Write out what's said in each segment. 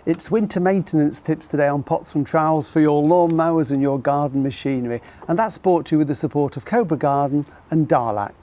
It's winter maintenance tips today on pots and trowels for your lawn mowers and your garden machinery, and that's brought to you with the support of Cobra Garden and Darlac.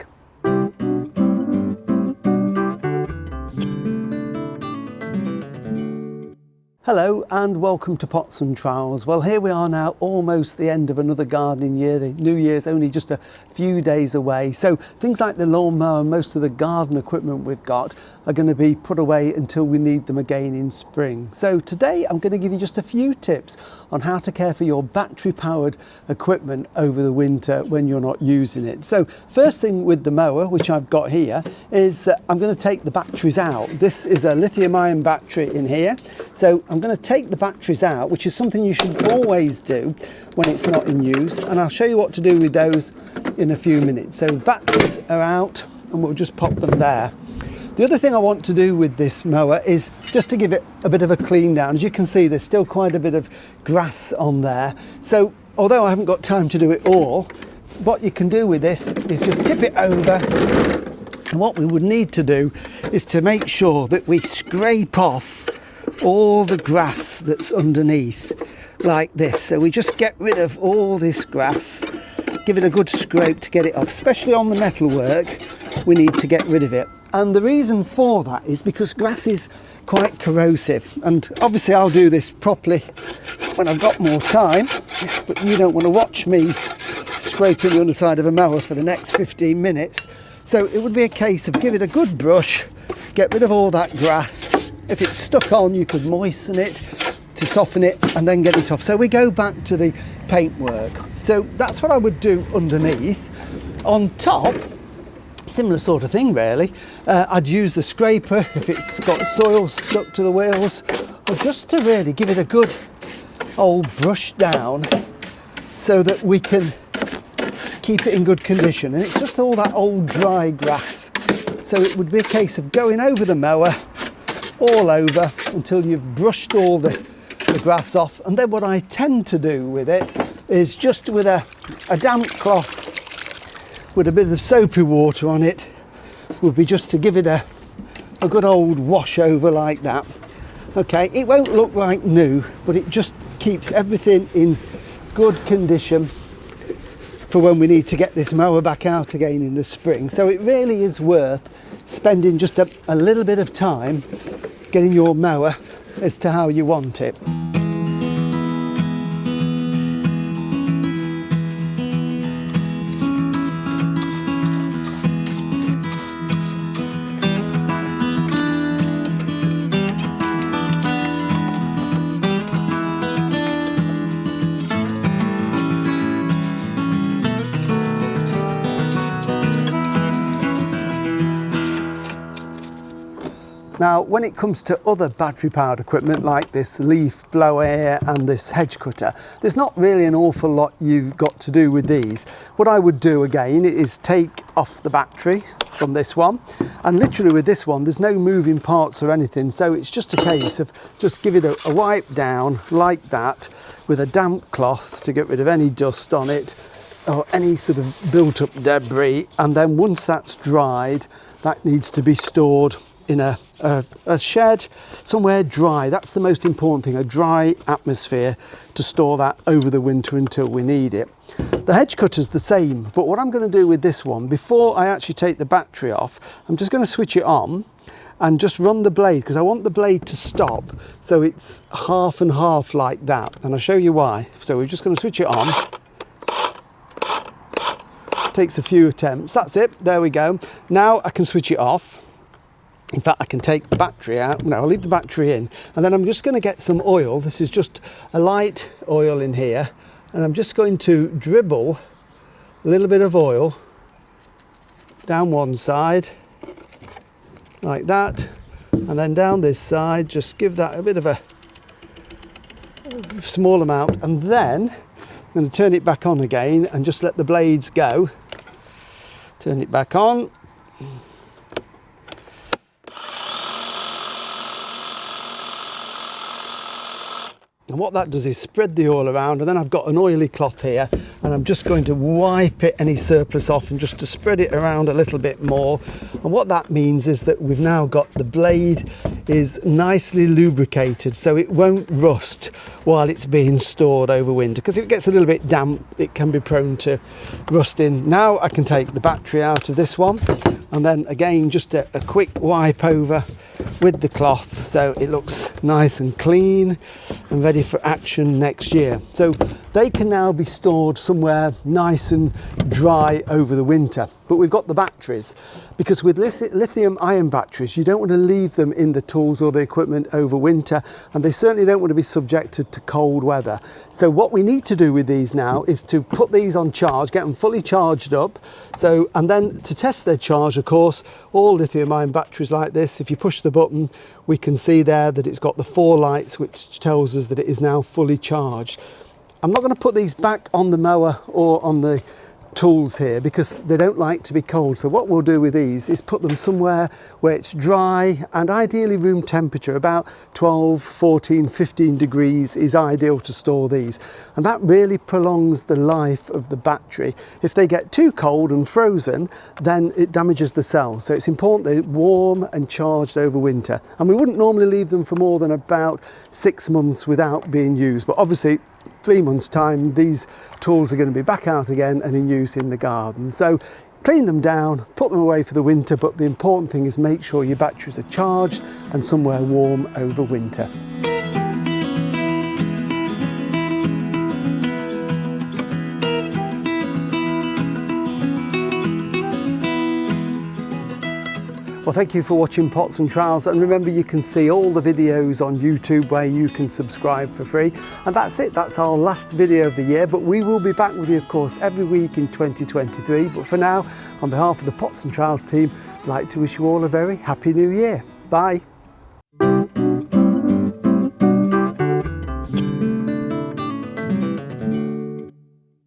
Hello and welcome to Pots and Trowels. Well, here we are now, almost the end of another gardening year. The new year's only just a few days away. So things like the lawnmower and most of the garden equipment we've got are going to be put away until we need them again in spring. So today I'm going to give you just a few tips on how to care for your battery powered equipment over the winter when you're not using it. So first thing with the mower, which I've got here, is that I'm going to take the batteries out. This is a lithium ion battery in here. So I'm going to take the batteries out, which is something you should always do when it's not in use, and I'll show you what to do with those in a few minutes. So batteries are out and we'll just pop them there. The other thing I want to do with this mower is just to give it a bit of a clean down. As you can see, there's still quite a bit of grass on there. So although I haven't got time to do it all, what you can do with this is just tip it over. And what we would need to do is to make sure that we scrape off all the grass that's underneath like this. So we just get rid of all this grass, give it a good scrape to get it off, especially on the metalwork. We need to get rid of it, and the reason for that is because grass is quite corrosive, and obviously I'll do this properly when I've got more time, but you don't want to watch me scraping the underside of a mower for the next 15 minutes. So it would be a case of give it a good brush, get rid of all that grass. If it's stuck on, you could moisten it to soften it and then get it off. So we go back to the paintwork. So that's what I would do underneath. On top, similar sort of thing really. I'd use the scraper if it's got soil stuck to the wheels, or just to really give it a good old brush down so that we can keep it in good condition. And it's just all that old dry grass. So it would be a case of going over the mower all over until you've brushed all the grass off. And then what I tend to do with it is just with a damp cloth with a bit of soapy water on it, would be just to give it a good old wash over like that. Okay, it won't look like new, but it just keeps everything in good condition for when we need to get this mower back out again in the spring. So it really is worth spending just a little bit of time getting your mower as to how you want it. Now, when it comes to other battery-powered equipment like this leaf blower and this hedge cutter, there's not really an awful lot you've got to do with these. What I would do again is take off the battery from this one, and literally with this one there's no moving parts or anything, so it's just a case of just give it a wipe down like that with a damp cloth to get rid of any dust on it or any sort of built-up debris, and then once that's dried, that needs to be stored in a shed somewhere dry. That's the most important thing, a dry atmosphere to store that over the winter until we need it. The hedge cutter's the same, but what I'm going to do with this one, before I actually take the battery off, I'm just going to switch it on and just run the blade, because I want the blade to stop, so it's half and half like that, and I'll show you why. So we're just going to switch it on. Takes a few attempts. That's it, there we go. Now I can switch it off. In fact, I can take the battery out. No, I'll leave the battery in, and then I'm just going to get some oil. This is just a light oil in here, and I'm just going to dribble a little bit of oil down one side like that, and then down this side, just give that a bit of a small amount, and then I'm going to turn it back on again and just let the blades go. Turn it back on. And what that does is spread the oil around, and then I've got an oily cloth here, and I'm just going to wipe any surplus off and just to spread it around a little bit more. And what that means is that we've now got the blade is nicely lubricated, so it won't rust while it's being stored over winter, because if it gets a little bit damp it can be prone to rusting. Now I can take the battery out of this one, and then again just a quick wipe over with the cloth so it looks nice and clean and ready for action next year. So they can now be stored somewhere nice and dry over the winter. But we've got the batteries, because with lithium ion batteries you don't want to leave them in the tools or the equipment over winter, and they certainly don't want to be subjected to cold weather. So what we need to do with these now is to put these on charge, get them fully charged up. So, and then to test their charge, of course, all lithium ion batteries like this, if you push the button we can see there that it's got the 4 lights, which tells us that it is now fully charged. I'm not going to put these back on the mower or on the tools here because they don't like to be cold. So what we'll do with these is put them somewhere where it's dry and ideally room temperature. About 12, 14, 15 degrees is ideal to store these, and that really prolongs the life of the battery. If they get too cold and frozen, then it damages the cell. So it's important they're warm and charged over winter, and we wouldn't normally leave them for more than about 6 months without being used. But obviously 3 months time these tools are going to be back out again and in use in the garden. So clean them down, put them away for the winter, but the important thing is make sure your batteries are charged and somewhere warm over winter. Well, thank you for watching Pots and Trowels, and remember you can see all the videos on YouTube where you can subscribe for free. And that's it, that's our last video of the year, but we will be back with you of course every week in 2023. But for now, on behalf of the Pots and Trowels team, I'd like to wish you all a very happy new year. Bye.